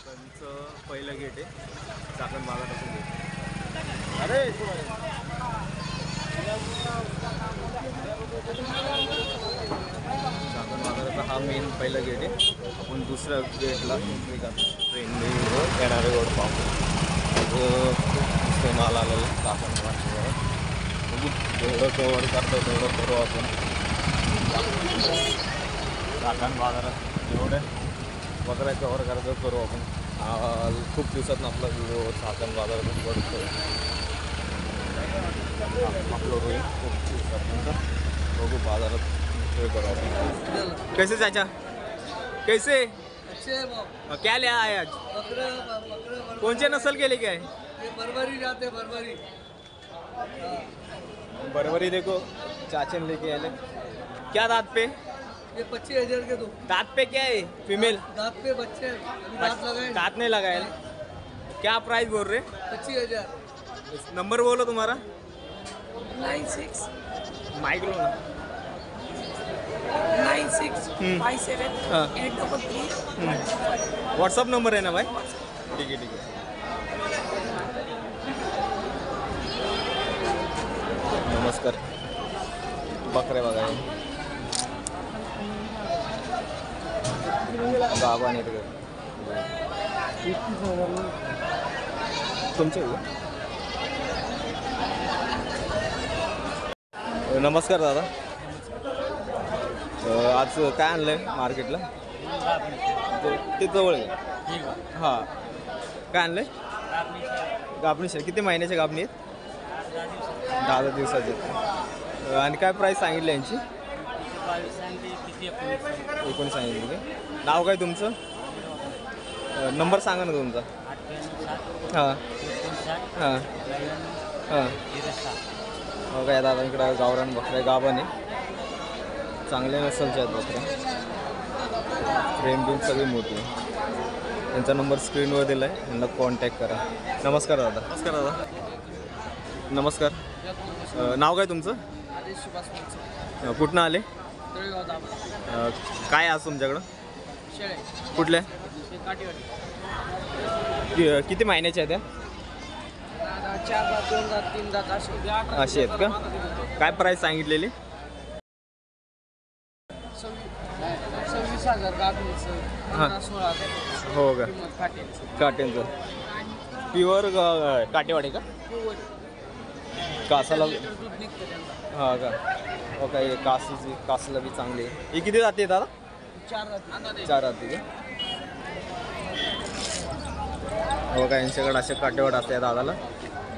त्यांचं पहिलं गेट आहे चाकण बाजाराचं गेट. अरे चाकण बाजाराचा हा मेन पहिला गेट आहे. आपण दुसऱ्या गेटला ट्रेन येणारे रोड पाहू. खूप माल आलेला चाकण बाजारात. जेवढं कवर करतो तेवढं करू आपण. चाकण बाजारात जेवढे बकऱ्या कवर करायचं करू आपण. खूप दिवसात आपला व्हिडिओ चाकण बाजारातून बनतो अपलोड होईल. खूप दिवसात बघू बाजारात हे करू आपण. कैसे चाचा कैसे क्या लिया है आज? कौन से नस्ल के लेके आए? बरबरी जाते बरबरी. बरबरी देखो चाचे ने लेके आए. क्या दांत पे? ये 25,000 के दो. दांत पे क्या है? फीमेल दांत पे बच्चे अभी दांत लगाए. दांत नहीं लगाए. क्या प्राइस बोल रहे? 25,000. नंबर बोलो तुम्हारा. 96 माइक लो ना. 96 57 833. व्हाट्सअप नंबर है ना भाई? ठीक है ठीक है. नमस्कार. बकरे बघा गाभा नाही तुमचे. नमस्कार दादा. आज काय आणलंय मार्केटला? ते जवळ आहे. हां काय आणलंय? गाभणी शे. किती महिन्याच्या गाभणी आहेत? 10 दिवसाचे. आणि काय प्राईस सांगितलं यांची? 19 सांगितली का? नाव काय तुमचं? नंबर सांगा ना तुमचा. हां हां हां. हो काय दादा इकडं गावरान बकऱ्या गाभण आहे. चांगल्या नसलच्या आहेत बकऱ्या. फ्रेम बिम सगळी मोठी आहे. त्यांचा नंबर स्क्रीनवर दिला आहे. यांना कॉन्टॅक्ट करा. नमस्कार दादा. नमस्कार दादा. नमस्कार. नाव काय तुमचं? कुठनं आले? काय आज तुमच्याकडं? कुठल्या? किती महिन्याच्या आहेत त्या? 4 दात 2 दात 3 दात असे आहेत का? काय प्राईस सांगितलेली? 26,000 हां. 16,000. हो का? काट्यांचं प्युअर काटेवाडी का? कासाला हां का? हो काय कासाची कासाला बी चांगली आहे. ही किती जाते दादा? 4 जाते का? हो का यांच्याकडे असे काटेवाड असते दादाला.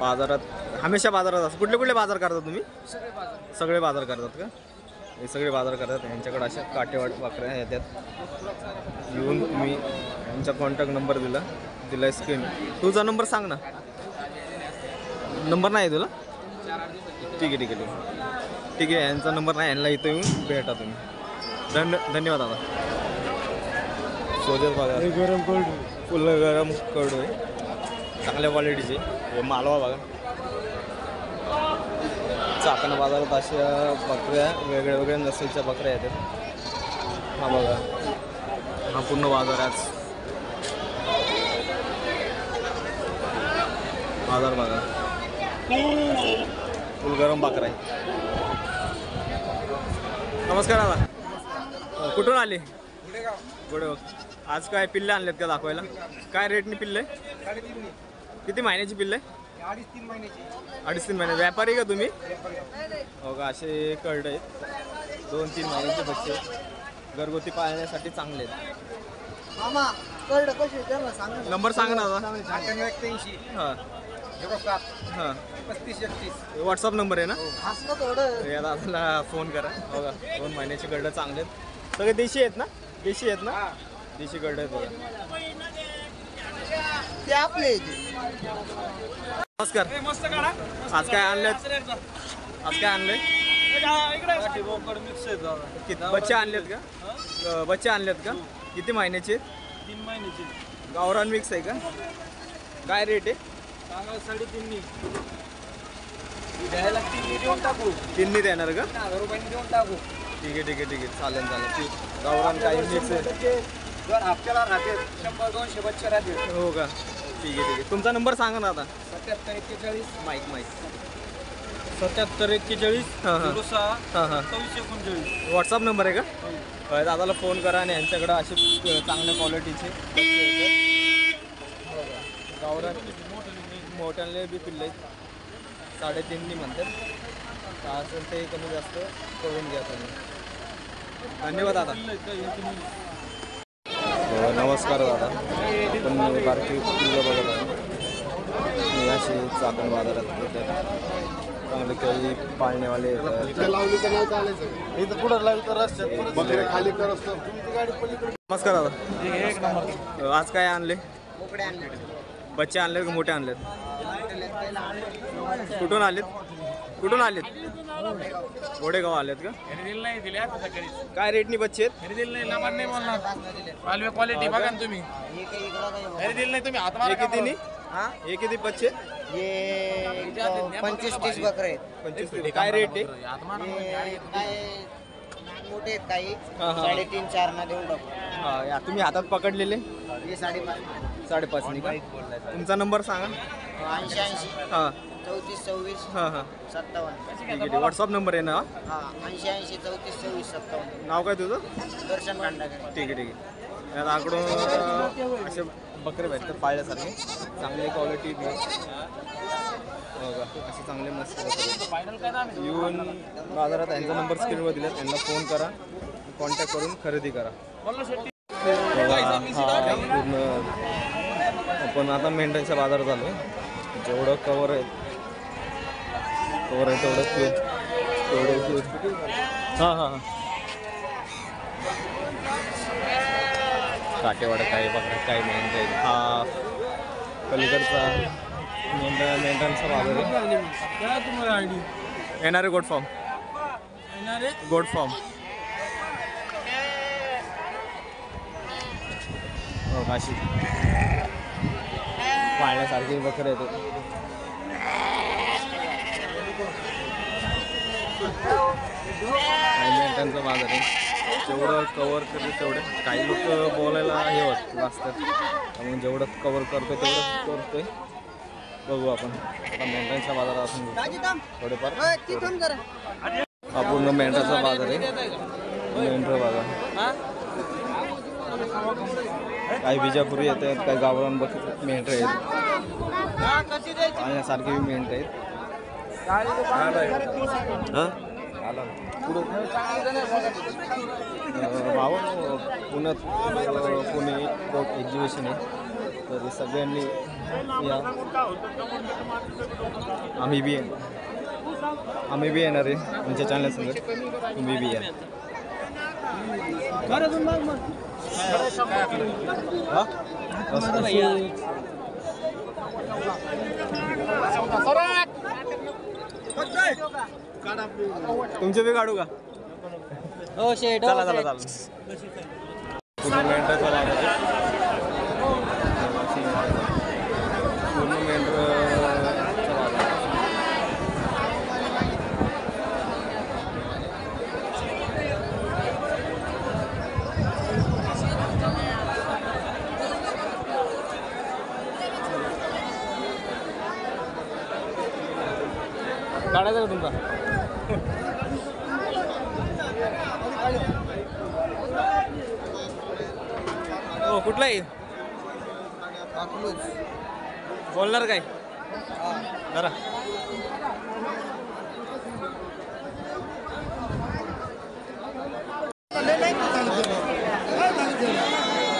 बाजारात हमेशा बाजारात असतात. कुठले कुठले बाजार करता तुम्ही? सगळे बाजार करतात का? हे सगळे बाजार करतात. यांच्याकडे अशा काटेवाड बकऱ्या येतात. येऊन तुम्ही यांचा कॉन्टॅक्ट नंबर दिला स्क्रीन. तुझा नंबर सांग ना. नंबर नाही तुला? ठीक आहे ठीक आहे ठीक आहे ठीक आहे. यांचा नंबर नाही. यांना इथं येऊन भेटा तुम्ही. धन्यवाद दादा. सोजत बघा गरम कोल्ड फुल गरम कडू आहे. चांगल्या क्वालिटीचे. हे मालवा बघा. चाकण बाजारात अशा बकऱ्या वेगळ्या वेगळ्या नसलच्या बकऱ्या येतात. हा बघा हा पूर्ण बाजार आज. बाजार बघा फुल गरम बकरा आहे. नमस्कार दादा. कुठून आले? गुडेगाव. आज काय पिल्ले आणलेत का दाखवायला? काय रेटने पिल्ले? किती महिन्याची पिल्ले? 2.5-3 महिन्याची. 2.5-3 महिने. व्यापारी का तुम्ही? हो का? असे कर्ड आहेत. 2-3 महिन्याचे बच्चे घरगुती पाळण्यासाठी चांगले आहेत. मामा कर्ड कसे त्याला सांगा. नंबर सांगा ना दादा. 88 हां 07 हां. 35 31. व्हॉट्सअप नंबर आहे ना? हसलं थोडं. या दादाला फोन करा. हो का? 2 महिन्याचे कर्ड चांगले आहेत. सगळे देशी आहेत ना? देशी आहेत ना? देशी कर्ड आहेत बघा. ते आपले नमस्कार. आज काय आणलेत? आज काय आणलंय? बच्चे आणलेत का? बच्चे आणलेत का? किती महिन्याचे? 3 महिन्याचे. गावरान मिक्स आहे का? काय रेट आहे? 3.5 द्यायला 3 देऊन टाकू. 3 देणार का? 1000 रुपयांनी देऊन टाकू. ठीक आहे ठीक आहे ठीक आहे. चालेल चालेल. गावरान काही मिक्स आहे. दर हप्त्याला राहते 100-200 बच्चे राहते. हो का? ठीक आहे. तुमचा नंबर सांगा ना आता. 77 माईक 77 41 हां हां 06 हां हां 27 39. व्हॉट्सअप नंबर आहे का? दादाला फोन करा आणि यांच्याकडं असे चांगल्या क्वालिटीचे गावरान मोठ्याले बी पिल्ले 3.5 म्हणतात. काय असेल ते कमी जास्त करून घ्या तुम्ही. धन्यवाद दादा. नमस्कार दादा. आपण बारकी पिल्लं बघत आहोत. मी अशी चाकण बाजारात चांगले काही पाळणेवाले इथं पुढं लागलं तर रस्त्यात बकरे खाली कर असतो. तुमची गाडी पलीकडे. नमस्कार दादा. एक नंबर. आज काय आणले? मोकळे आणले. बच्चे आणलेत का मोठे आणलेत? कुठून आलेत? गोडेगाव आलेत का? काय रेटनी बच्चे आहेत? क्वालिटी बघा ना तुम्ही. हे कितीनी? हे किती बच्चे? ये 25-30 बकरे आहेत. 25. काय रेट आहे? हे काय मोठे आहेत काही हा, हा. 3.5-4 ना देऊन टाकू. हा, या तुम्ही हातात पकडलेले हे 5.5 5.5 का? तुमचा नंबर सांगा. 80-80 हां 34-26 हां हां 57. ठीक आहे. व्हॉट्सअप नंबर आहे ना? हा 80-80 34-26 57. नाव काय तुझं? दर्शन कांडाकर. ठीक आहे. यात आकडून असे बकरे भेटतात पाळल्यासारखे चांगली क्वालिटी बी बघा. असे चांगले मस्त बकरे येऊन बाजारात यांचा नंबर स्क्रीनवर दिला. त्यांना फोन करा, कॉन्टॅक्ट करून खरेदी करा. बघा हा पूर्ण आपण आता मेंढ्यांच्या बाजारात आलो आहे. जेवढं कवर आहे तेवढं हां हां काटेवाडा काय बघा काय मेंढ्या आहेत. हा पलीकडचा मेंढ्यांचा बाजार आहे. तुम्हाला आयडी येणारे गोट फार्म अशी पाळण्यासारखे बकरे आहेत. मेंढ्यांचा बाजार आहे. जेवढं कवर करते तेवढे काही लोक बोलायला हे होत असतात. त्यामुळे जेवढं कवर करतो तेवढं करतोय. बघू आपण आता मेंढ्यांच्या बाजारात असून थोडेफार हा पूर्ण मेंढ्याचा बाजार आहे. मेंढरा बाजार काही बिजापुरी येतात, काही गावरान मेंढरे आहेत. पाहण्यासारखे मेंढरे आहेत. हां पुण्यात पुणे रोड एक्झिबिशन आहे. तर सगळ्यांनी या. आम्ही बी येणार आहे आमच्या चॅनल संग. तुम्ही बी या. तुमचे बी काढू का? हो शेट. चला पूर्ण मेंढराचा बाजार आहे. पूर्ण मेंढराचा बाजार. काढायचा का तुमचा? हो कुठला आहे? बोलणार काय जरा?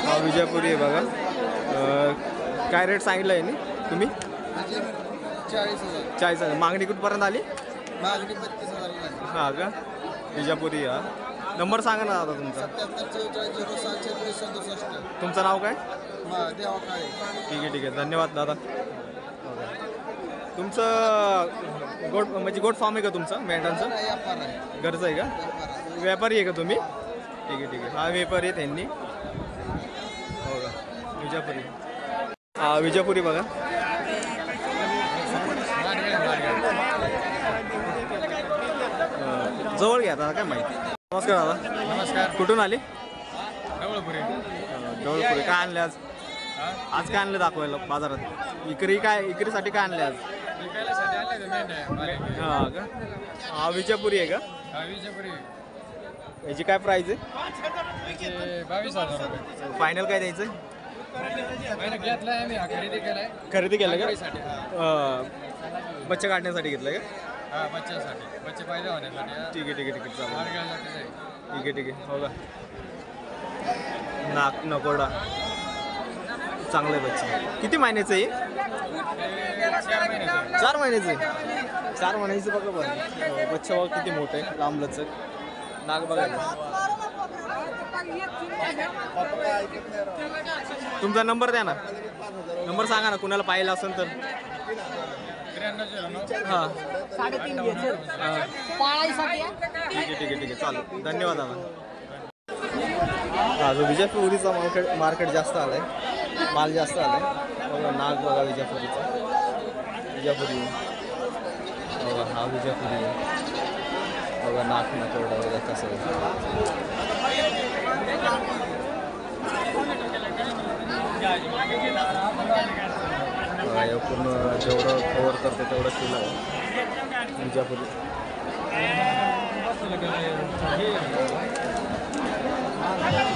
हा विजयपुरी आहे बघा. काय रेट सांगितलं आहे ना तुम्ही? 40,000. मागणी कुठपर्यंत आली? मागणी 35,000. हां का? विजापुरी हा. नंबर सांगा ना दादा तुमचा. 77 तुमचं नाव काय? देवा काळे. ठीक आहे. धन्यवाद दादा. तुमचं गोट म्हणजे गोट फार्म आहे का तुमचं मेंढ्यांचं? व्यापार आहे. घरचं आहे का? व्यापारी आहे का तुम्ही? ठीक आहे. हा व्यापारी आहे त्यांनी. हो का? विजापुरी. हा विजापुरी बघा. जवळ घ्या आता काय माहिती. नमस्कार दादा. नमस्कार. कुठून आले? डोळपुरी काय आणले आज? आज काय आणलं दाखवायला बाजारात? इकरीसाठी काय आणले आज? हा का? हा विजापुरी आहे का? याची काय प्राइस आहे? 22,000 रुपये. फायनल काय द्यायचं? घेतलाय आम्ही खरेदी केलाय. खरेदी केलं का? बच्चे काढण्यासाठी घेतलं का? हा बच्च्यासाठी, बच्चे पाहिजे होण्यासाठी. ठीक आहे चालेल. मार्गासाठी जाईल. ठीक आहे हो का? नाक नकोडा चांगले बच्चे. किती महिन्याचं आहे? 4 महिन्याचं आहे. 4 महिन्याचं बघा बरं. बच्चा बघा किती मोठं आहे, लांब लचक. नाक बघा. तुमचा नंबर द्या ना. नंबर सांगा ना, कुणाला पाहिलं असेल तर. 9309. हां पाळायसाठी ठीक आहे चालेल. धन्यवाद दादा. हा जो विजापुरीचा मार्केट जास्त आलं आहे, माल जास्त आला आहे. बघा नाग बघा विजापुरीचा. विजापुरी बघा, हा विजापुरी बघा. नाक नकोडा बघा कसं आहे. बघा हे पूर्ण जेवढं कवर करते तेवढं केलं आहे विजापुरी.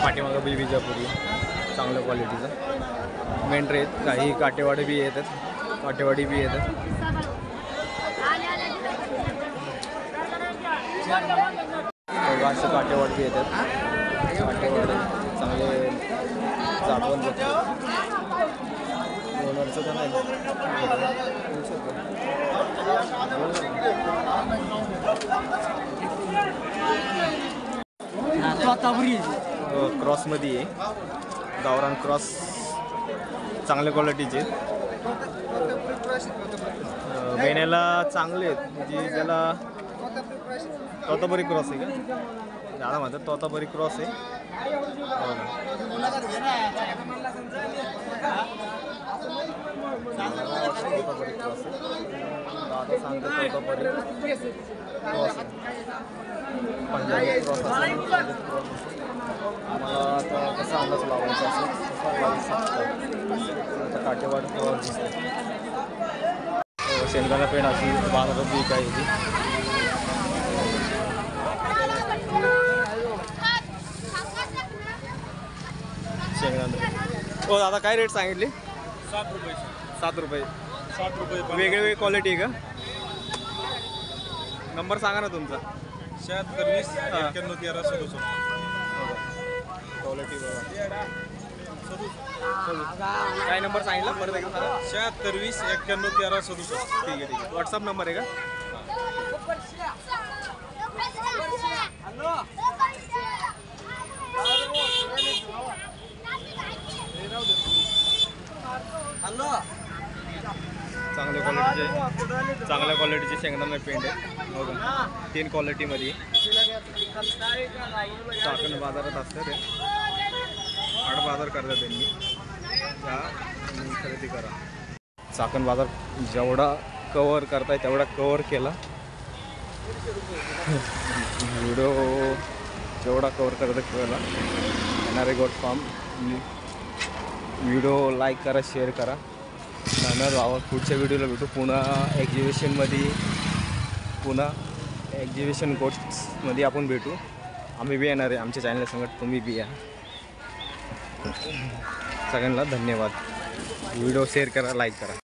पाठीमागं बी विजापुरी चांगल्या क्वालिटीचं. मेंढरे आहेत, काही काटेवाडी बी येतात. काटेवाडी बी येतात. असं काटेवाड बी येतात. काटेवाडी चांगले जातवून जातात. ओनरचं तर नाही. क्रॉसमध्ये आहे, गावरान क्रॉस चांगल्या क्वालिटीचे. बेण्याला चांगले आहेत, म्हणजे त्याला तोतापुरी क्रॉस आहे का? दादा म्हणतात तोतापुरी क्रॉस आहे. तोतापुरी क्रॉस आहे. दादा सांगतात तोतापुरी क्रॉस आहे. पंजाबी क्रॉस असेल. मला आता कसा अंदाज लावायचा असेल आता काटेवाड क्रॉस दिसते. शेंगदाणा पेंड अशी बाजारात बी काय होती. शेंगदाणा. हो दादा काय रेट सांगितली? 7 रुपये. 7 रुपये. 7 रुपये. वेगवेगळी क्वालिटी आहे का? नंबर सांगा ना तुमचा. 76 91 13 67. क्वालिटी बघा. काय नंबर सांगितला परत एकदा सांगा. 76 91 13 67. ठीक आहे व्हॉट्सअप नंबर आहे का? चांगल्या क्वालिटीचे शेंगदाणा पेंड आहे बघा. 3 क्वालिटीमध्ये. चाकण बाजारात असतं ते. आठ बाजार करतात त्यांनी. त्या खरेदी करा. चाकण बाजार जेवढा कवर करताय तेवढा कवर केला. व्हिडिओ जेवढा कवर करता केला. येणारे गोट फार्म व्हिडिओ लाईक करा, शेअर करा. धन्यवाद भावा. पुढच्या व्हिडिओला भेटू पुन्हा एक्झिबिशन गोट्समध्ये आपण भेटू. आम्ही बी येणार आहे. आमच्या चॅनलला सांगत तुम्ही बी या. सगळ्यांना धन्यवाद. व्हिडिओ शेअर करा, लाईक करा.